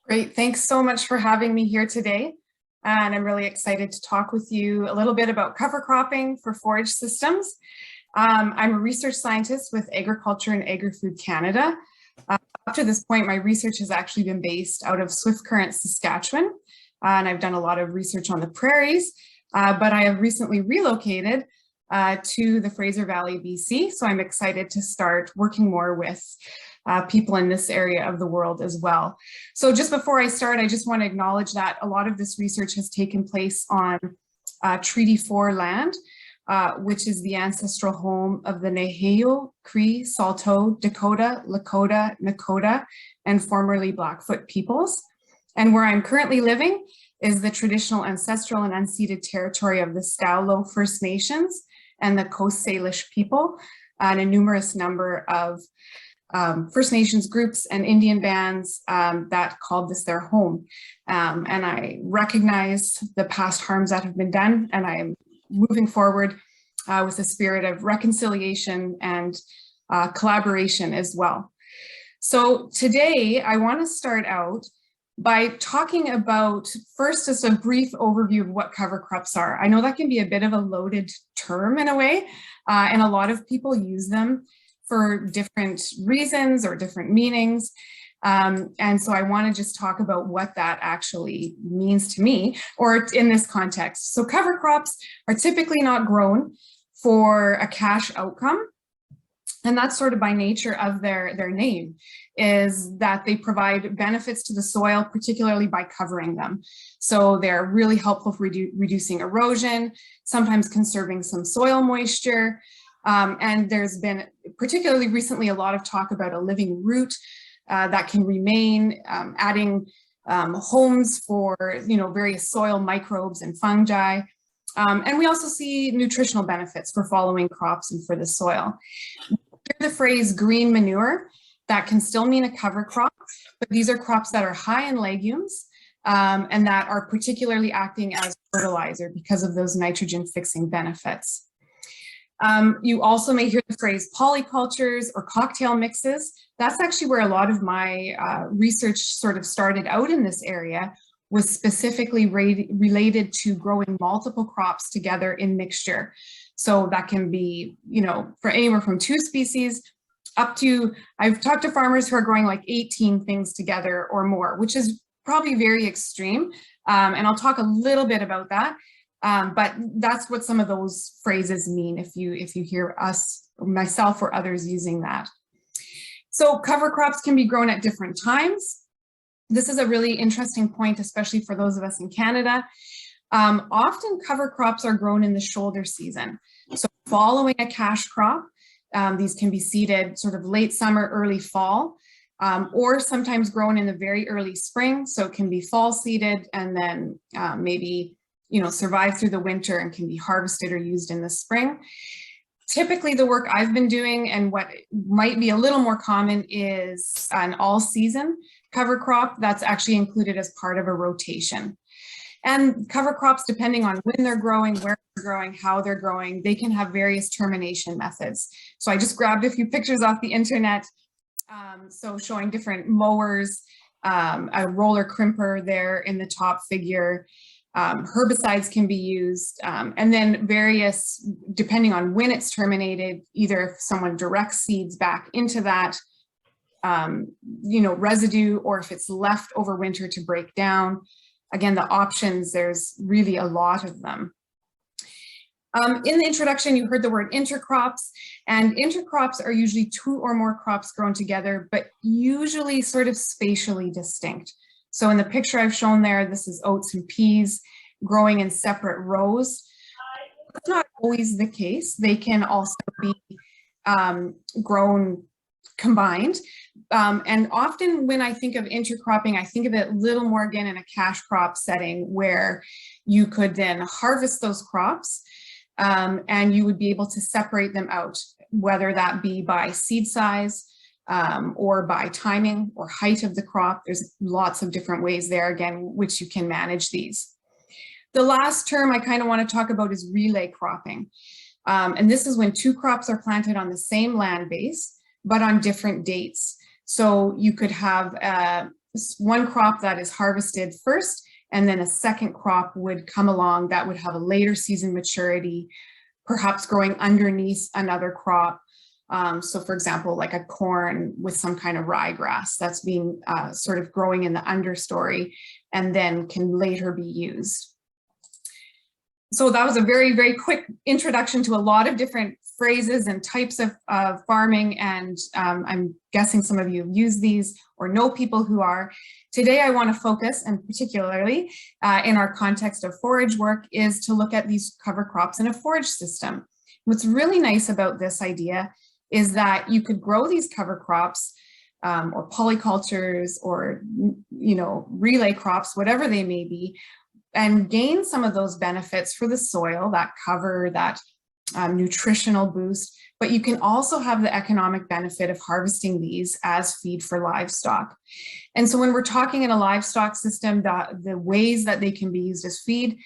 Great, thanks so much for having me here today. And I'm really excited to talk with you a little bit about cover cropping for forage systems. I'm a research scientist with Agriculture and Agri-Food Canada. Up to this point, my research has actually been based out of Swift Current, Saskatchewan, and I've done a lot of research on the prairies, but I have recently relocated to the Fraser Valley, BC, so I'm excited to start working more with people in this area of the world as well. So just before I start, I just want to acknowledge that a lot of this research has taken place on Treaty 4 land, which is the ancestral home of the Naheo, Cree, Saulteaux, Dakota, Lakota, Nakota, and formerly Blackfoot peoples. And where I'm currently living is the traditional ancestral and unceded territory of the Stalo First Nations and the Coast Salish people, and a numerous number of First Nations groups and Indian bands that called this their home. And I recognize the past harms that have been done, and I am moving forward with a spirit of reconciliation and collaboration as well. So today I want to start out by talking about first just a brief overview of what cover crops are. I know that can be a bit of a loaded term in a way, and a lot of people use them for different reasons or different meanings. And so I want to just talk about what that actually means to me, or in this context. So cover crops are typically not grown for a cash outcome. And that's sort of by nature of their name, is that they provide benefits to the soil, particularly by covering them. So they're really helpful for reducing erosion, sometimes conserving some soil moisture. And there's been, particularly recently, a lot of talk about a living root that can remain, adding homes for various soil microbes and fungi. And we also see nutritional benefits for following crops and for the soil. The phrase green manure, that can still mean a cover crop, but these are crops that are high in legumes and that are particularly acting as fertilizer because of those nitrogen fixing benefits. You also may hear the phrase polycultures or cocktail mixes. That's actually where a lot of my research sort of started out in this area, was specifically related to growing multiple crops together in mixture. So that can be, for anywhere from 2 species up to, I've talked to farmers who are growing like 18 things together or more, which is probably very extreme. And I'll talk a little bit about that. But that's what some of those phrases mean if you hear us, or myself or others using that. So cover crops can be grown at different times. This is a really interesting point, especially for those of us in Canada. Often cover crops are grown in the shoulder season. So following a cash crop, these can be seeded sort of late summer, early fall, or sometimes grown in the very early spring. So it can be fall seeded and then maybe survive through the winter and can be harvested or used in the spring. Typically, the work I've been doing and what might be a little more common is an all-season cover crop that's actually included as part of a rotation. And cover crops, depending on when they're growing, where they're growing, how they're growing, they can have various termination methods. So I just grabbed a few pictures off the internet, so showing different mowers, a roller crimper there in the top figure. Herbicides can be used, and then various, depending on when it's terminated, either if someone directs seeds back into that, residue, or if it's left over winter to break down. Again, the options, there's really a lot of them. In the introduction, you heard the word intercrops, and intercrops are usually 2 or more crops grown together, but usually sort of spatially distinct. So in the picture I've shown there, this is oats and peas growing in separate rows. That's not always the case. They can also be grown combined. And often when I think of intercropping, I think of it a little more again in a cash crop setting where you could then harvest those crops and you would be able to separate them out, whether that be by seed size, or by timing or height of the crop. There's lots of different ways there, again, which you can manage these. The last term I kind of want to talk about is relay cropping. And this is when 2 crops are planted on the same land base, but on different dates. So you could have one crop that is harvested first, and then a second crop would come along that would have a later season maturity, perhaps growing underneath another crop. So for example, like a corn with some kind of ryegrass that's being sort of growing in the understory and then can later be used. So that was a very, very quick introduction to a lot of different phrases and types of farming, and I'm guessing some of you have used these or know people who are. Today I want to focus, and particularly in our context of forage work, is to look at these cover crops in a forage system. What's really nice about this idea is that you could grow these cover crops or polycultures or, you know, relay crops, whatever they may be, and gain some of those benefits for the soil, that cover, that nutritional boost, but you can also have the economic benefit of harvesting these as feed for livestock. And so when we're talking in a livestock system, the ways that they can be used as feed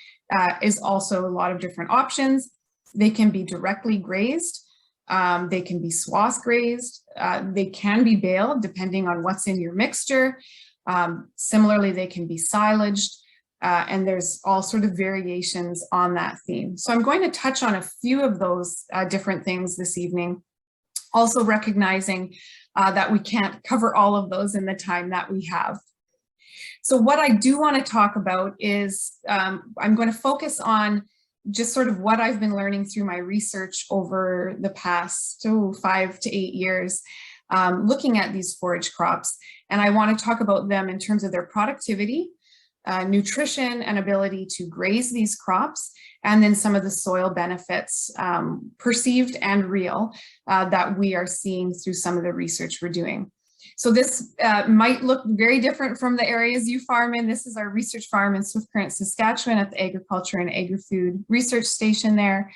is also a lot of different options. They can be directly grazed, they can be swath grazed, they can be baled depending on what's in your mixture. Similarly, they can be silaged. And there's all sort of variations on that theme. So I'm going to touch on a few of those different things this evening, also recognizing that we can't cover all of those in the time that we have. So what I do want to talk about is I'm going to focus on just sort of what I've been learning through my research over the past 5 to 8 years, looking at these forage crops. And I want to talk about them in terms of their productivity, nutrition and ability to graze these crops, and then some of the soil benefits, perceived and real, that we are seeing through some of the research we're doing. So this might look very different from the areas you farm in. This is our research farm in Swift Current, Saskatchewan at the Agriculture and Agri-Food Research Station there.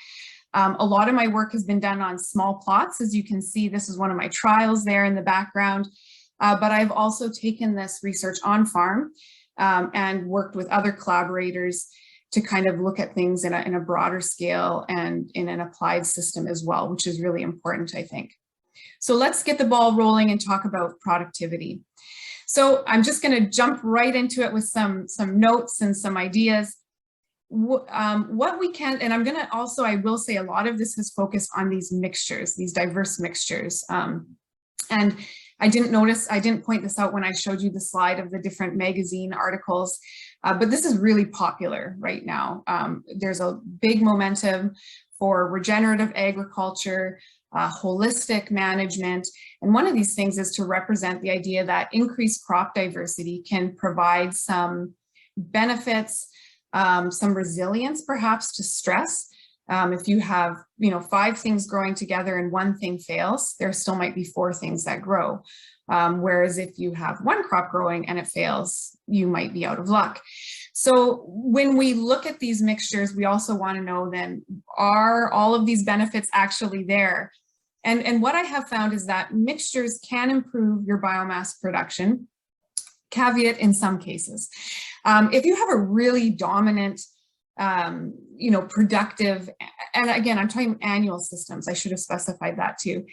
A lot of my work has been done on small plots. As you can see, this is one of my trials there in the background, but I've also taken this research on farm and worked with other collaborators to kind of look at things in a broader scale and in an applied system as well, which is really important, I think. So let's get the ball rolling and talk about productivity. So I'm just going to jump right into it with some notes and some ideas. What we can, and I'm going to also, I will say a lot of this is focused on these mixtures, these diverse mixtures. And I didn't point this out when I showed you the slide of the different magazine articles, but this is really popular right now. There's a big momentum for regenerative agriculture, holistic management. And one of these things is to represent the idea that increased crop diversity can provide some benefits, some resilience perhaps to stress. If you have, 5 things growing together and one thing fails, there still might be 4 things that grow. Whereas if you have one crop growing and it fails, you might be out of luck. So when we look at these mixtures, we also want to know then, are all of these benefits actually there? And what I have found is that mixtures can improve your biomass production, caveat in some cases. If you have a really dominant productive, and again, I'm talking annual systems, I should have specified that too.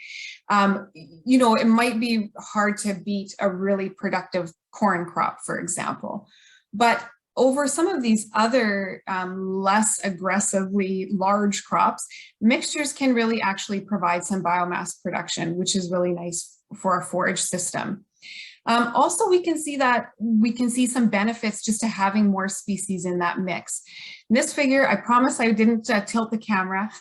It might be hard to beat a really productive corn crop, for example, but over some of these other less aggressively large crops, mixtures can really actually provide some biomass production, which is really nice for a forage system. Also, we can see some benefits just to having more species in that mix. In this figure, I promise I didn't tilt the camera.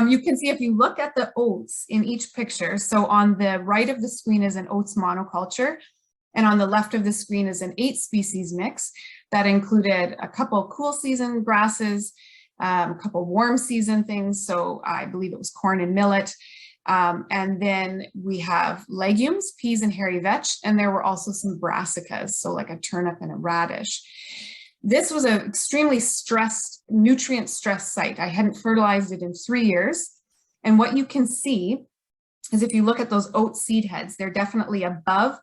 You can see if you look at the oats in each picture, so on the right of the screen is an oats monoculture, and on the left of the screen is an 8 species mix that included a couple cool season grasses, a couple warm season things, so I believe it was corn and millet. And then we have legumes, peas and hairy vetch, and there were also some brassicas, so like a turnip and a radish. This was an extremely nutrient stressed site. I hadn't fertilized it in 3 years. And what you can see is if you look at those oat seed heads, they're definitely above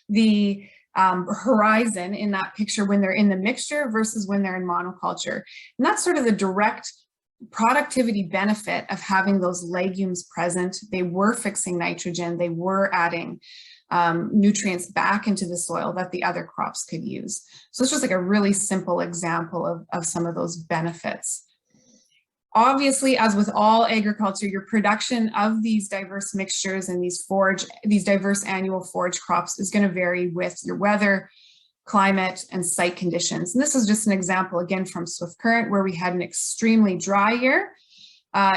the horizon in that picture when they're in the mixture versus when they're in monoculture. And that's sort of the direct productivity benefit of having those legumes present. They were fixing nitrogen, they were adding nutrients back into the soil that the other crops could use. So it's just like a really simple example of some of those benefits. Obviously, as with all agriculture, your production of these diverse mixtures and these diverse annual forage crops is going to vary with your weather, climate, and site conditions. And this is just an example, again, from Swift Current, where we had an extremely dry year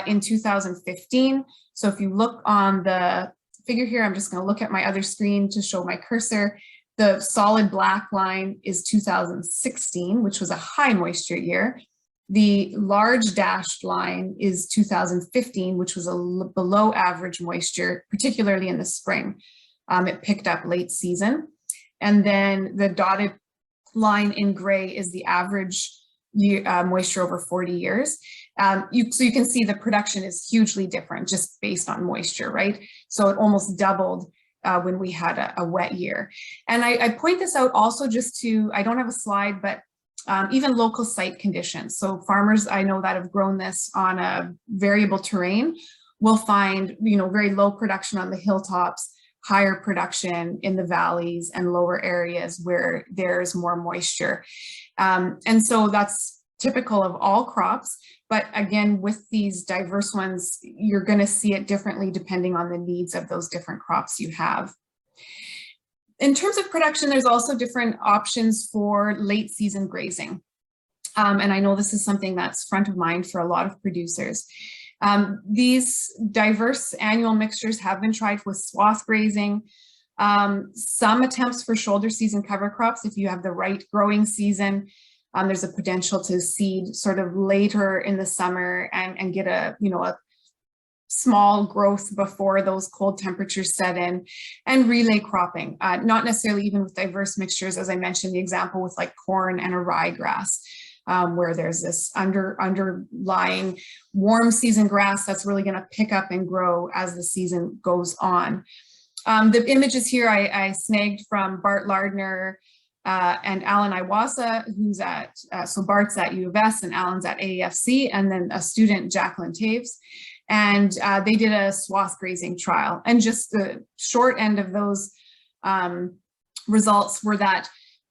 in 2015. So if you look on the figure here, I'm just going to look at my other screen to show my cursor. The solid black line is 2016, which was a high moisture year. The large dashed line is 2015, which was a below average moisture, particularly in the spring. It picked up late season. And then the dotted line in gray is the average moisture over 40 years. So you can see the production is hugely different just based on moisture, right? So it almost doubled when we had a wet year. And I point this out also just to, I don't have a slide, but even local site conditions. So farmers I know that have grown this on a variable terrain will find, very low production on the hilltops, higher production in the valleys and lower areas where there's more moisture. And so that's typical of all crops. But again, with these diverse ones, you're going to see it differently depending on the needs of those different crops you have. In terms of production, there's also different options for late season grazing. And I know this is something that's front of mind for a lot of producers. These diverse annual mixtures have been tried with swath grazing. Some attempts for shoulder season cover crops, if you have the right growing season, there's a potential to seed sort of later in the summer and get a small growth before those cold temperatures set in, and relay cropping, not necessarily even with diverse mixtures, as I mentioned, the example with like corn and a ryegrass, where there's this underlying warm season grass that's really going to pick up and grow as the season goes on. The images here I snagged from Bart Lardner and Alan Iwasa, who's so Bart's at U of S and Alan's at AEFC, and then a student, Jacqueline Taves. And they did a swath grazing trial. And just the short end of those results were that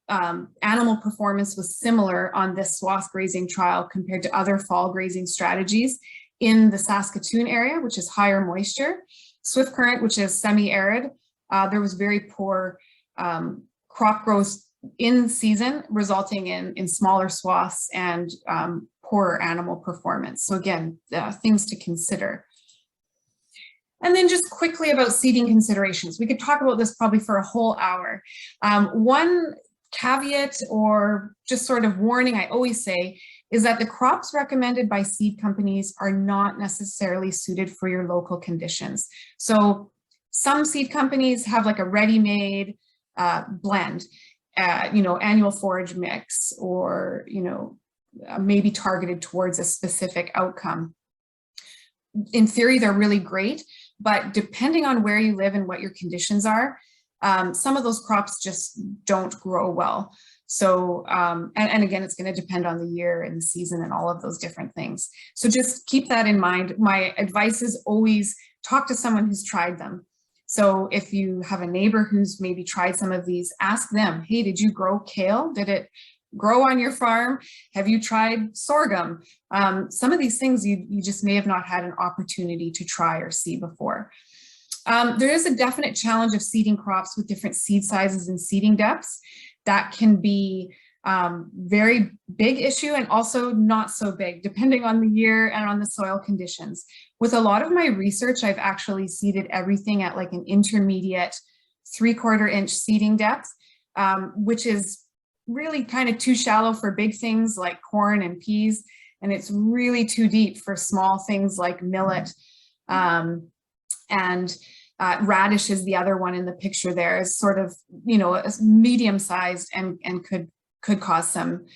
animal performance was similar on this swath grazing trial compared to other fall grazing strategies in the Saskatoon area, which is higher moisture. Swift Current, which is semi-arid, there was very poor crop growth in season, resulting in smaller swaths and poorer animal performance. So again, things to consider. And then just quickly about seeding considerations. We could talk about this probably for a whole hour. One caveat or just sort of warning I always say is that the crops recommended by seed companies are not necessarily suited for your local conditions. So some seed companies have like a ready-made blend, annual forage mix, or, maybe targeted towards a specific outcome. In theory, they're really great, but depending on where you live and what your conditions are, some of those crops just don't grow well. So, and again, it's going to depend on the year and the season and all of those different things. So just keep that in mind. My advice is always talk to someone who's tried them. So if you have a neighbor who's maybe tried some of these, ask them, hey, did you grow kale? Did it grow on your farm? Have you tried sorghum? Some of these things you just may have not had an opportunity to try or see before. There is a definite challenge of seeding crops with different seed sizes and seeding depths. That can be very big issue and also not so big, depending on the year and on the soil conditions. With a lot of my research, I've actually seeded everything at like an intermediate 3/4 inch seeding depth, which is really kind of too shallow for big things like corn and peas, and it's really too deep for small things like millet. And radish is the other one in the picture there, is sort of, medium sized and could cause some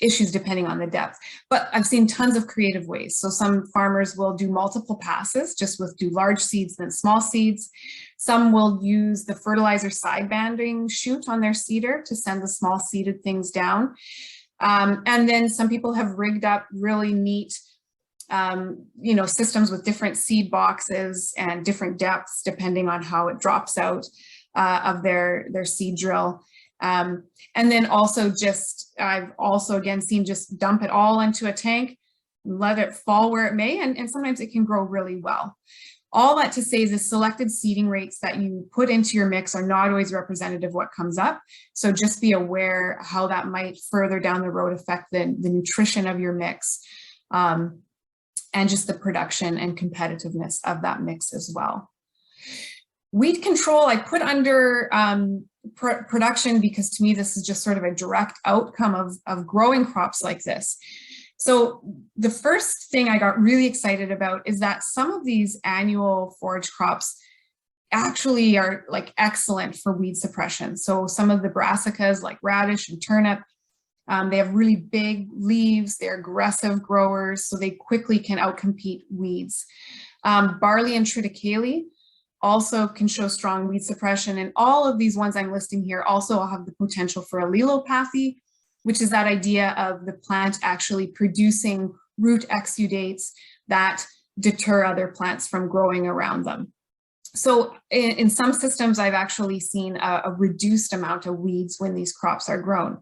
issues depending on the depth. But I've seen tons of creative ways. So some farmers will do multiple passes, do large seeds, then small seeds. Some will use the fertilizer side banding chute on their seeder to send the small seeded things down. And then some people have rigged up really neat you know, systems with different seed boxes and different depths depending on how it drops out of their seed drill. And then also just, I've also again seen just dump it all into a tank, let it fall where it may, and sometimes it can grow really well. All that to say is the selected seeding rates that you put into your mix are not always representative of what comes up. So just be aware how that might further down the road affect the nutrition of your mix, and just the production and competitiveness of that mix as well. Weed control, I put under production because to me, this is just sort of a direct outcome of growing crops like this. So the first thing I got really excited about is that some of these annual forage crops actually are like excellent for weed suppression. So some of the brassicas like radish and turnip, they have really big leaves, they're aggressive growers, so they quickly can outcompete weeds. Barley and triticale also can show strong weed suppression, and all of these ones I'm listing here also have the potential for allelopathy, which is that idea of the plant actually producing root exudates that deter other plants from growing around them. So in some systems, I've actually seen a reduced amount of weeds when these crops are grown.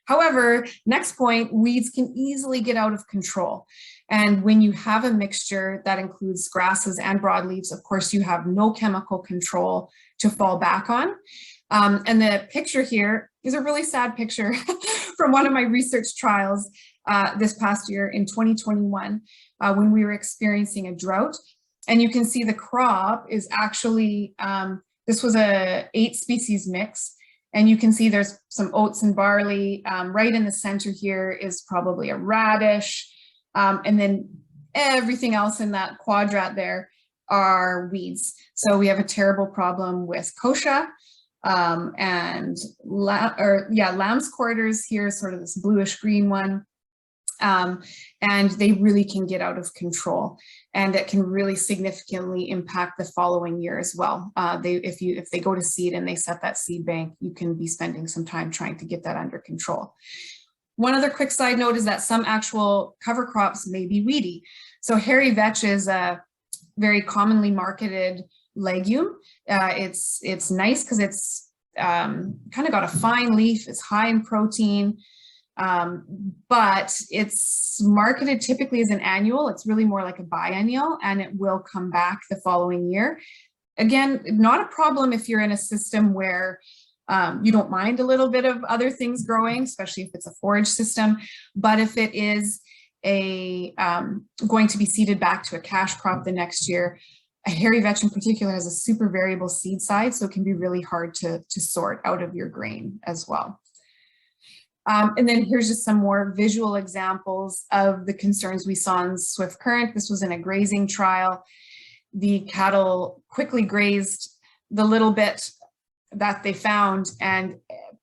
However, next point, weeds can easily get out of control. And when you have a mixture that includes grasses and broadleaves, of course, you have no chemical control to fall back on. And the picture here is a really sad picture from one of my research trials this past year in 2021 when we were experiencing a drought. And you can see the crop is actually, this was a 8 species mix. And you can see there's some oats and barley. Right in the center here is probably a radish. And then everything else in that quadrat there are weeds. So we have a terrible problem with kochia. And lamb's quarters here, sort of this bluish green one. And they really can get out of control, and it can really significantly impact the following year as well. If they go to seed and they set that seed bank, you can be spending some time trying to get that under control. One other quick side note is that some actual cover crops may be weedy. So hairy vetch is a very commonly marketed legume. It's nice because it's kind of got a fine leaf, it's high in protein, but it's marketed typically as an annual. It's really more like a biennial, and it will come back the following year. Again, not a problem if you're in a system where you don't mind a little bit of other things growing, especially if it's a forage system. But if it is going to be seeded back to a cash crop the next year, a hairy vetch in particular has a super variable seed size, so it can be really hard to sort out of your grain as well. And then here's just some more visual examples of the concerns we saw in swift current. This was in a grazing trial. The cattle quickly grazed the little bit that they found, and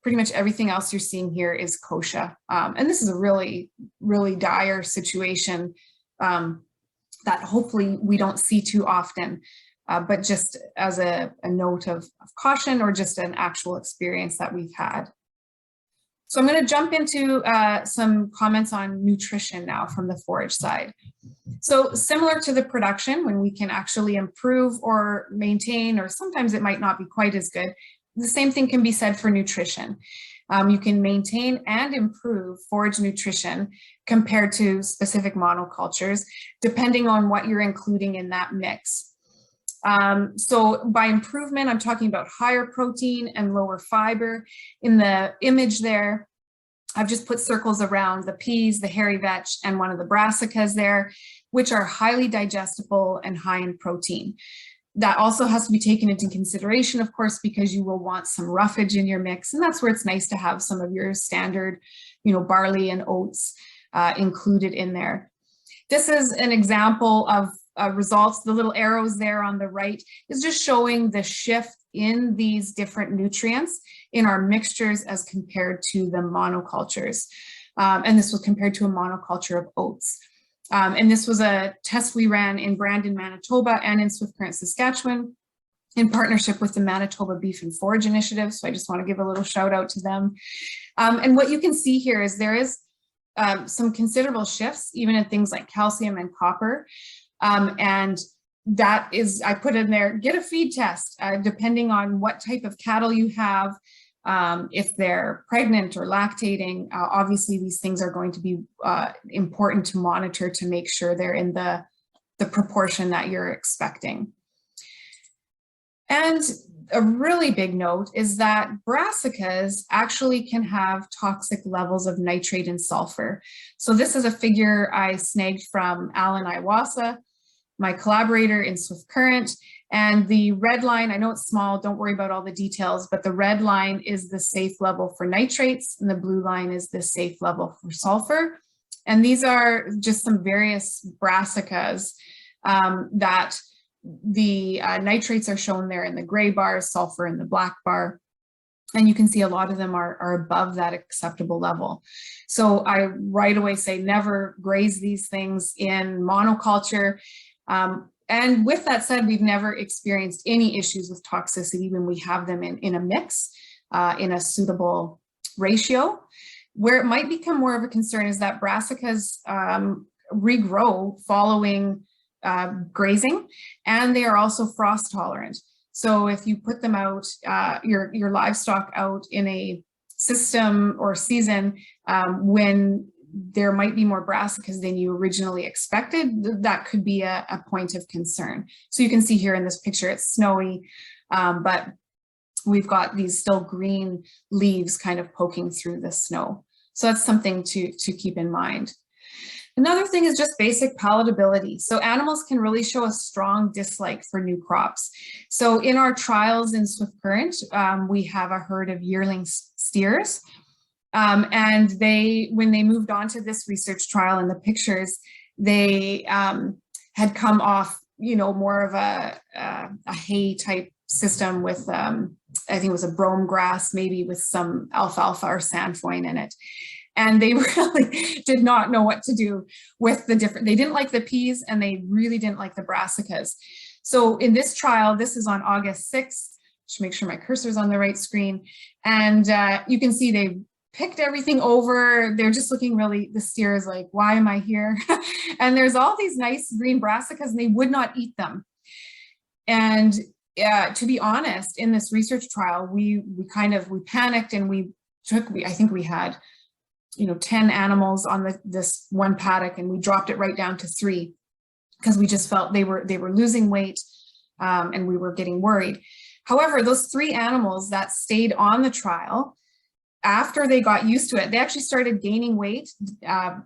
pretty much everything else you're seeing here is kochia. And this is a really, really dire situation that hopefully we don't see too often, but just as a note of caution, or just an actual experience that we've had. So I'm going to jump into some comments on nutrition now from the forage side. So similar to the production, when we can actually improve or maintain, or sometimes it might not be quite as good, the same thing can be said for nutrition. You can maintain and improve forage nutrition compared to specific monocultures, depending on what you're including in that mix. So by improvement, I'm talking about higher protein and lower fiber. In the image there, I've just put circles around the peas, the hairy vetch, and one of the brassicas there, which are highly digestible and high in protein. That also has to be taken into consideration, of course, because you will want some roughage in your mix. And that's where it's nice to have some of your standard, barley and oats included in there. This is an example of results. The little arrows there on the right is just showing the shift in these different nutrients in our mixtures as compared to the monocultures. And this was compared to a monoculture of oats. And this was a test we ran in Brandon, Manitoba, and in Swift Current, Saskatchewan, in partnership with the Manitoba Beef and Forage Initiative. So I just want to give a little shout out to them. And what you can see here is there is some considerable shifts, even in things like calcium and copper. And that is, I put in there, get a feed test, depending on what type of cattle you have, if they're pregnant or lactating. Obviously, these things are going to be important to monitor to make sure they're in the proportion that you're expecting. And a really big note is that brassicas actually can have toxic levels of nitrate and sulfur. So this is a figure I snagged from Alan Iwasa, my collaborator in Swift Current. And the red line, I know it's small, don't worry about all the details, but the red line is the safe level for nitrates and the blue line is the safe level for sulfur. And these are just some various brassicas that the nitrates are shown there in the gray bar, sulfur in the black bar. And you can see a lot of them are above that acceptable level. So I right away say never graze these things in monoculture. And with that said, we've never experienced any issues with toxicity when we have them in a mix, in a suitable ratio. Where it might become more of a concern is that brassicas regrow following grazing, and they are also frost tolerant. So if you put them out, your livestock out in a system or season when there might be more brassicas than you originally expected, that could be a point of concern. So you can see here in this picture, it's snowy, but we've got these still green leaves kind of poking through the snow. So that's something to keep in mind. Another thing is just basic palatability. So animals can really show a strong dislike for new crops. So in our trials in Swift Current, we have a herd of yearling steers. And when they moved on to this research trial in the pictures, they had come off, more of a hay type system with, I think it was a brome grass, maybe with some alfalfa or sainfoin in it. And they really did not know what to do with the different, they didn't like the peas and they really didn't like the brassicas. So in this trial, this is on August 6th, just make sure my cursor's on the right screen. And you can see they picked everything over. They're just looking really, the steer is like, why am I here? And there's all these nice green brassicas and they would not eat them. And to be honest, in this research trial, we panicked and I think we had 10 animals on this one paddock, and we dropped it right down to 3 because we just felt they were losing weight and we were getting worried. However, those 3 animals that stayed on the trial, after they got used to it, they actually started gaining weight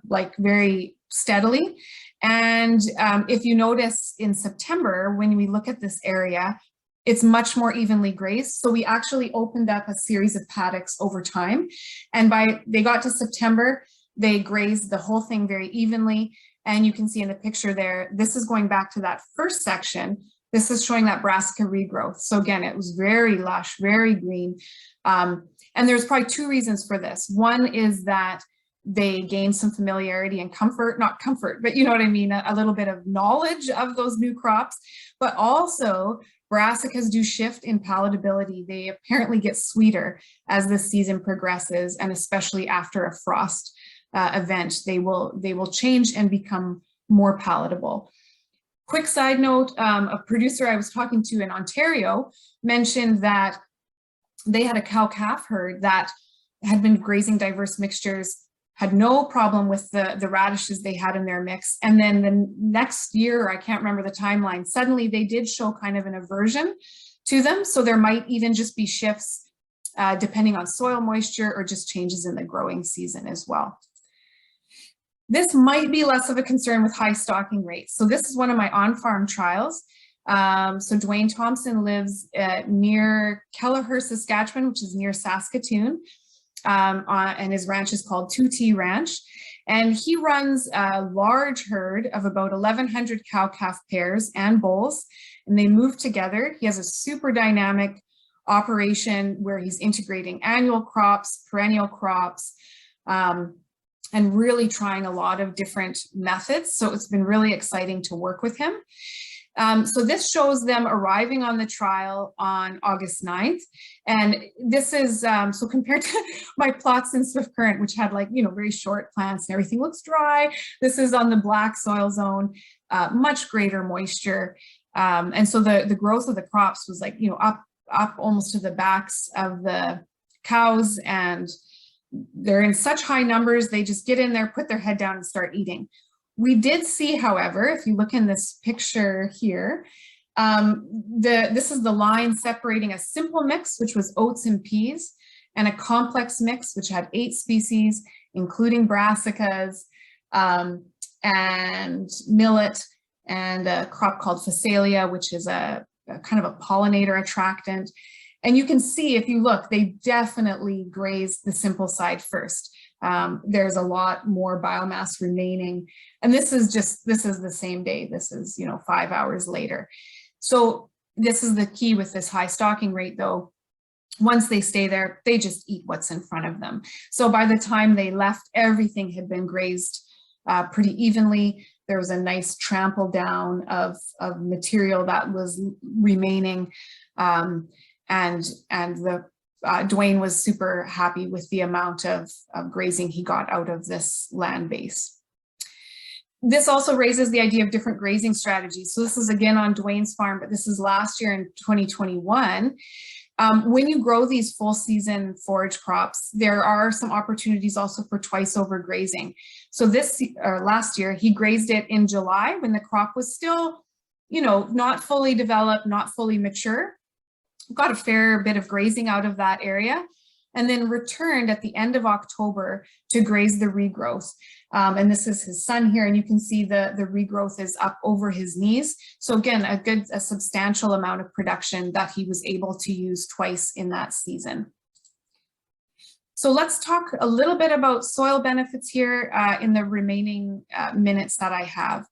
like very steadily. And if you notice in September, when we look at this area, it's much more evenly grazed. So we actually opened up a series of paddocks over time. And they got to September, they grazed the whole thing very evenly. And you can see in the picture there, this is going back to that first section. This is showing that brassica regrowth. So again, it was very lush, very green. And there's probably 2 reasons for this. One is that they gained some familiarity and comfort, not comfort, but you know what I mean, a little bit of knowledge of those new crops, but also brassicas do shift in palatability. They apparently get sweeter as the season progresses, and especially after a frost event, they will change and become more palatable. Quick side note, a producer I was talking to in Ontario mentioned that they had a cow-calf herd that had been grazing diverse mixtures, had no problem with the radishes they had in their mix. And then the next year, I can't remember the timeline, suddenly they did show kind of an aversion to them. So there might even just be shifts depending on soil moisture or just changes in the growing season as well. This might be less of a concern with high stocking rates. So this is one of my on-farm trials. So Dwayne Thompson lives near Kelleher, Saskatchewan, which is near Saskatoon. And his ranch is called 2T Ranch. And he runs a large herd of about 1,100 cow-calf pairs and bulls, and they move together. He has a super dynamic operation where he's integrating annual crops, perennial crops, and really trying a lot of different methods. So it's been really exciting to work with him. So this shows them arriving on the trial on August 9th. And this is, so compared to my plots in Swift Current, which had like, very short plants and everything looks dry. This is on the black soil zone, much greater moisture. And so the growth of the crops was like, up almost to the backs of the cows, and they're in such high numbers, they just get in there, put their head down and start eating. We did see, however, if you look in this picture here, this is the line separating a simple mix, which was oats and peas, and a complex mix, which had 8 species, including brassicas and millet, and a crop called phacelia, which is a kind of a pollinator attractant. And you can see, if you look, they definitely grazed the simple side first. There's a lot more biomass remaining. And this is the same day. This is, 5 hours later. So this is the key with this high stocking rate, though. Once they stay there, they just eat what's in front of them. So by the time they left, everything had been grazed pretty evenly. There was a nice trample down of material that was remaining. And Dwayne was super happy with the amount of grazing he got out of this land base. This also raises the idea of different grazing strategies. So this is again on Dwayne's farm, but this is last year in 2021. When you grow these full season forage crops, there are some opportunities also for twice over grazing. So last year, he grazed it in July when the crop was still, not fully developed, not fully mature. Got a fair bit of grazing out of that area, and then returned at the end of October to graze the regrowth. And this is his son here, and you can see the regrowth is up over his knees. So again, a substantial amount of production that he was able to use twice in that season. So let's talk a little bit about soil benefits here in the remaining minutes that I have.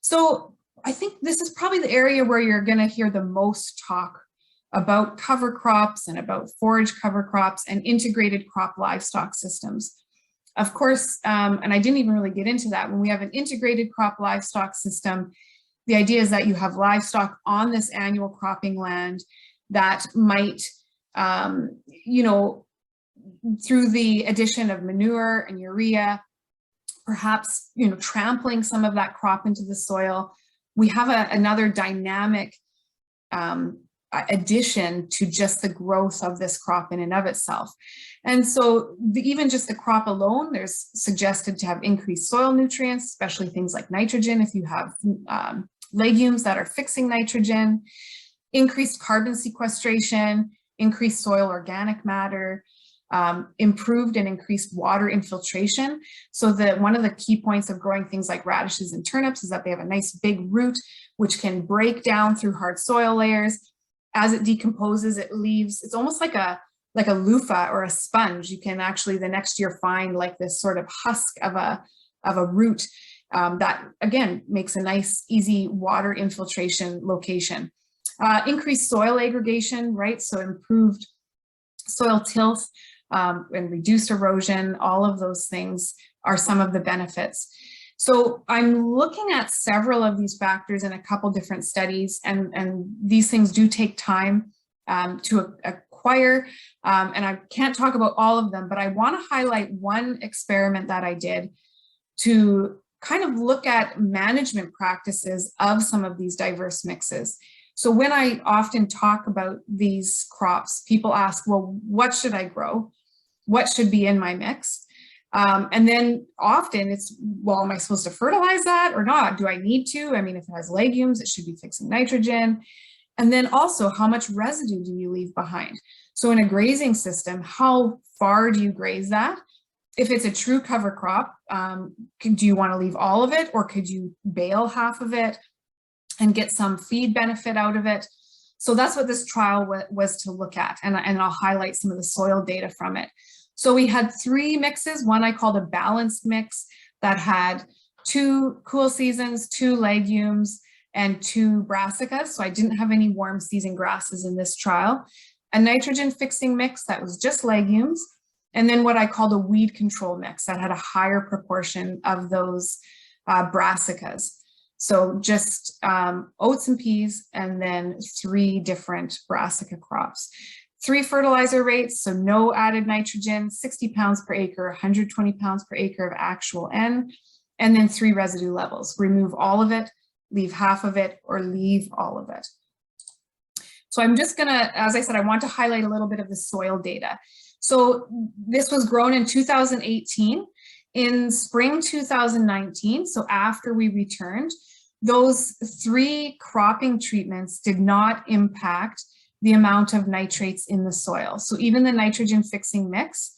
So I think this is probably the area where you're going to hear the most talk about cover crops and about forage cover crops and integrated crop livestock systems. Of course, and I didn't even really get into that, when we have an integrated crop livestock system, the idea is that you have livestock on this annual cropping land that might, through the addition of manure and urea, perhaps, trampling some of that crop into the soil, we have another dynamic addition to just the growth of this crop in and of itself. And so even just the crop alone, there's suggested to have increased soil nutrients, especially things like nitrogen if you have legumes that are fixing nitrogen, increased carbon sequestration, increased soil organic matter, improved and increased water infiltration. So one of the key points of growing things like radishes and turnips is that they have a nice big root which can break down through hard soil layers. As it decomposes, it leaves, it's almost like a loofah or a sponge. You can actually the next year find like this sort of husk of a root that again makes a nice easy water infiltration location. Increased soil aggregation, right? So improved soil tilth and reduced erosion, all of those things are some of the benefits. So I'm looking at several of these factors in a couple different studies, and these things do take time to acquire, and I can't talk about all of them, but I want to highlight one experiment that I did to kind of look at management practices of some of these diverse mixes. So when I often talk about these crops, people ask, well, what should I grow? What should be in my mix? And then often it's, well, am I supposed to fertilize that or not? Do I need to? I mean, if it has legumes, it should be fixing nitrogen. And then also, how much residue do you leave behind? So in a grazing system, how far do you graze that? If it's a true cover crop, do you want to leave all of it, or could you bale half of it and get some feed benefit out of it? So that's what this trial was to look at, and I'll highlight some of the soil data from it. So we had 3 mixes. One I called a balanced mix that had 2 cool seasons, 2 legumes, and 2 brassicas. So I didn't have any warm season grasses in this trial. A nitrogen fixing mix that was just legumes, and then what I called a weed control mix that had a higher proportion of those brassicas. So just oats and peas, and then 3 different brassica crops. 3 fertilizer rates, so no added nitrogen, 60 pounds per acre, 120 pounds per acre of actual N, and then 3 residue levels. Remove all of it, leave half of it, or leave all of it. So I'm just gonna, as I said, I want to highlight a little bit of the soil data. So this was grown in 2018. In spring 2019, so after we returned, those 3 cropping treatments did not impact the amount of nitrates in the soil. So even the nitrogen fixing mix,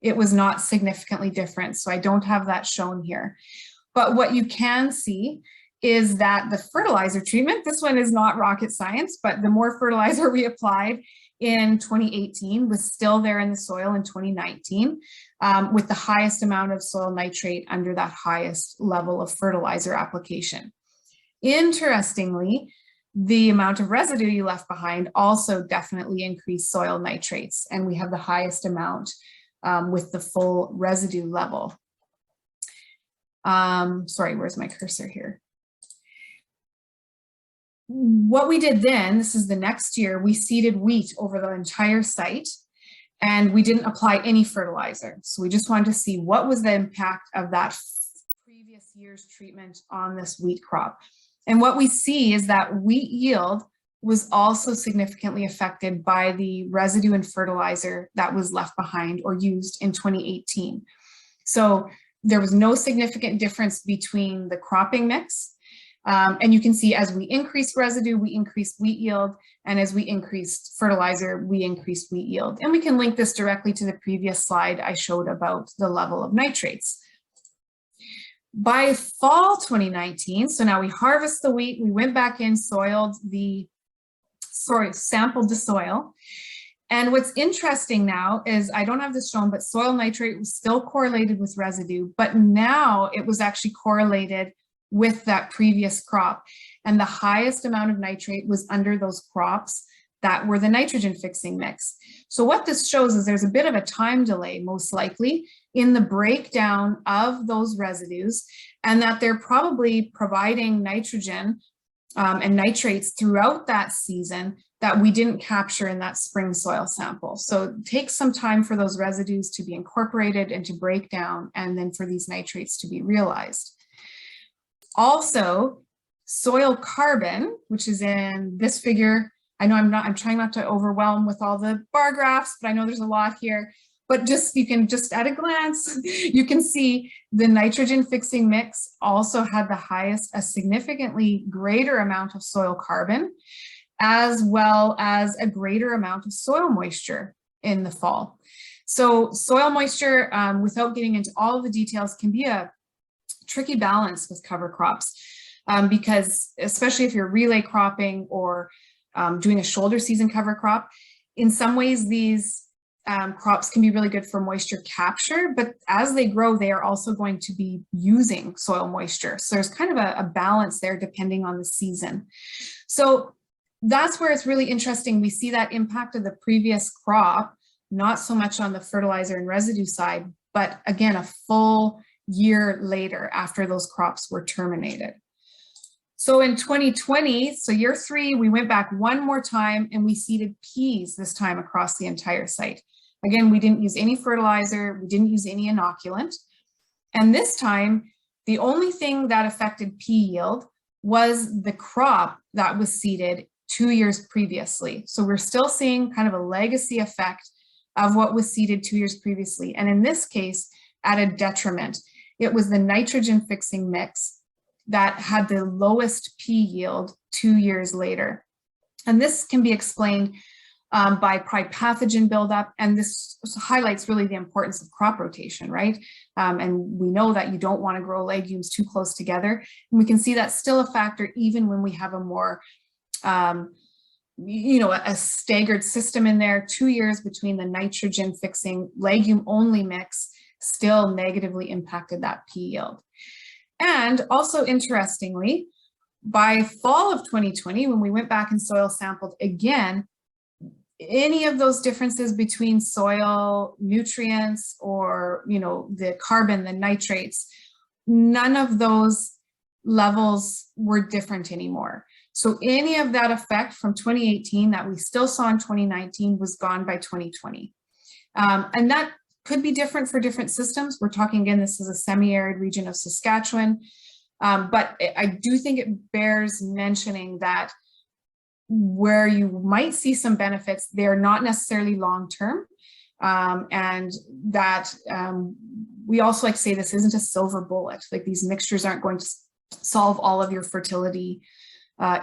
it was not significantly different. So I don't have that shown here. But what you can see is that the fertilizer treatment, this one is not rocket science, but the more fertilizer we applied in 2018 was still there in the soil in 2019, with the highest amount of soil nitrate under that highest level of fertilizer application. Interestingly, the amount of residue you left behind also definitely increased soil nitrates, and we have the highest amount with the full residue level. Sorry, where's my cursor here? What we did then, this is the next year, we seeded wheat over the entire site, and we didn't apply any fertilizer. So we just wanted to see what was the impact of that previous year's treatment on this wheat crop. And what we see is that wheat yield was also significantly affected by the residue and fertilizer that was left behind or used in 2018. So there was no significant difference between the cropping mix. And you can see as we increased residue, we increased wheat yield, and as we increased fertilizer, we increased wheat yield. And we can link this directly to the previous slide I showed about the level of nitrates. By fall 2019, so now we harvest the wheat, we went back in, sampled the soil. And what's interesting now is, I don't have this shown, but soil nitrate was still correlated with residue, but now it was actually correlated with that previous crop. And the highest amount of nitrate was under those crops that were the nitrogen fixing mix. So what this shows is there's a bit of a time delay, most likely, in the breakdown of those residues, and that they're probably providing nitrogen and nitrates throughout that season that we didn't capture in that spring soil sample. So it takes some time for those residues to be incorporated and to break down, and then for these nitrates to be realized. Also, soil carbon, which is in this figure. I know I'm trying not to overwhelm with all the bar graphs, but I know there's a lot here. But you can just at a glance, you can see the nitrogen fixing mix also had a significantly greater amount of soil carbon, as well as a greater amount of soil moisture in the fall. So soil moisture, without getting into all of the details, can be a tricky balance with cover crops, because especially if you're relay cropping or doing a shoulder season cover crop, in some ways these crops can be really good for moisture capture, but as they grow, they are also going to be using soil moisture. So there's kind of a balance there depending on the season. So that's where it's really interesting. We see that impact of the previous crop, not so much on the fertilizer and residue side, but again, a full year later after those crops were terminated. So in 2020, so year 3, we went back one more time and we seeded peas this time across the entire site. Again, we didn't use any fertilizer, we didn't use any inoculant. And this time, the only thing that affected pea yield was the crop that was seeded 2 years previously. So we're still seeing kind of a legacy effect of what was seeded 2 years previously. And in this case, at a detriment. It was the nitrogen fixing mix that had the lowest pea yield 2 years later. And this can be explained by pathogen buildup, and this highlights really the importance of crop rotation, right? And we know that you don't want to grow legumes too close together, and we can see that's still a factor even when we have a more, a staggered system in there. 2 years between the nitrogen fixing legume only mix still negatively impacted that pea yield. And also interestingly, by fall of 2020, when we went back and soil sampled again, any of those differences between soil nutrients or, the carbon, the nitrates, none of those levels were different anymore. So any of that effect from 2018 that we still saw in 2019 was gone by 2020. And that could be different for different systems. We're talking, again, this is a semi-arid region of Saskatchewan, but I do think it bears mentioning that where you might see some benefits, they're not necessarily long-term, and that we also like to say this isn't a silver bullet. Like, these mixtures aren't going to solve all of your fertility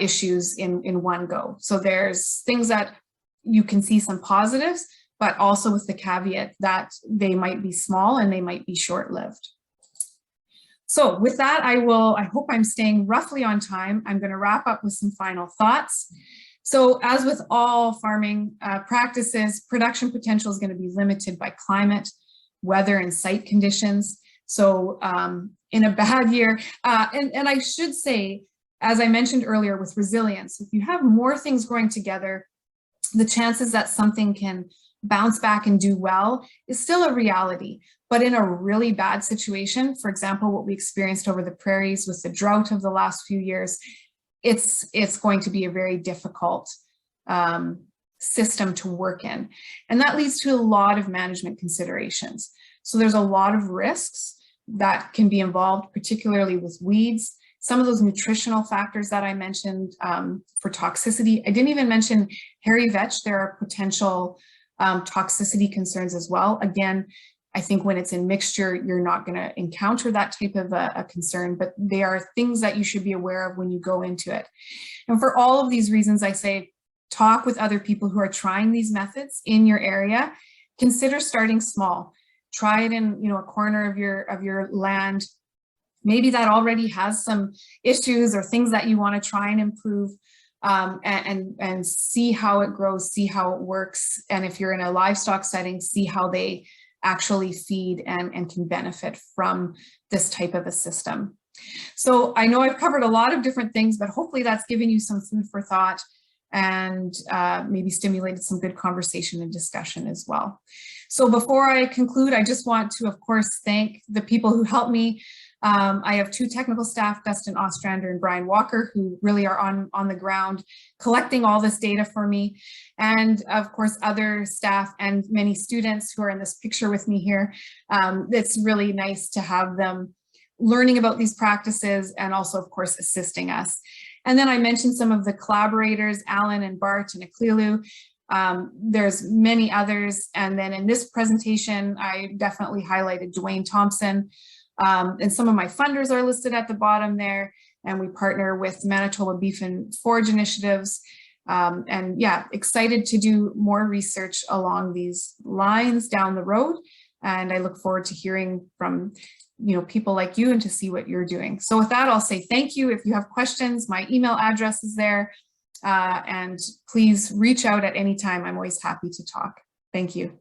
issues in one go. So there's things that you can see some positives, but also with the caveat that they might be small and they might be short-lived. So with that, I hope I'm staying roughly on time. I'm going to wrap up with some final thoughts. So as with all farming practices, production potential is going to be limited by climate, weather, and site conditions. So in a bad year, and I should say, as I mentioned earlier, with resilience, if you have more things growing together, the chances that something can bounce back and do well is still a reality. But in a really bad situation, for example, what we experienced over the prairies with the drought of the last few years, it's going to be a very difficult system to work in. And that leads to a lot of management considerations. So there's a lot of risks that can be involved, particularly with weeds. Some of those nutritional factors that I mentioned for toxicity. I didn't even mention hairy vetch. There are potential toxicity concerns as well. Again, I think when it's in mixture, you're not going to encounter that type of a concern, but they are things that you should be aware of when you go into it. And for all of these reasons, I say, talk with other people who are trying these methods in your area. Consider starting small. Try it in, a corner of your land. Maybe that already has some issues or things that you want to try and improve, and see how it grows, see how it works. And if you're in a livestock setting, see how they actually feed and can benefit from this type of a system. So I know I've covered a lot of different things, but hopefully that's given you some food for thought and maybe stimulated some good conversation and discussion as well. So before I conclude, I just want to, of course, thank the people who helped me. I have two technical staff, Dustin Ostrander and Brian Walker, who really are on the ground collecting all this data for me. And of course, other staff and many students who are in this picture with me here. It's really nice to have them learning about these practices and also, of course, assisting us. And then I mentioned some of the collaborators, Alan and Bart and Aklilu. There's many others. And then in this presentation, I definitely highlighted Dwayne Thompson. And some of my funders are listed at the bottom there, and we partner with Manitoba Beef and Forage initiatives. And yeah, excited to do more research along these lines down the road. And I look forward to hearing from people like you and to see what you're doing. So with that, I'll say thank you. If you have questions, my email address is there, and please reach out at any time. I'm always happy to talk. Thank you.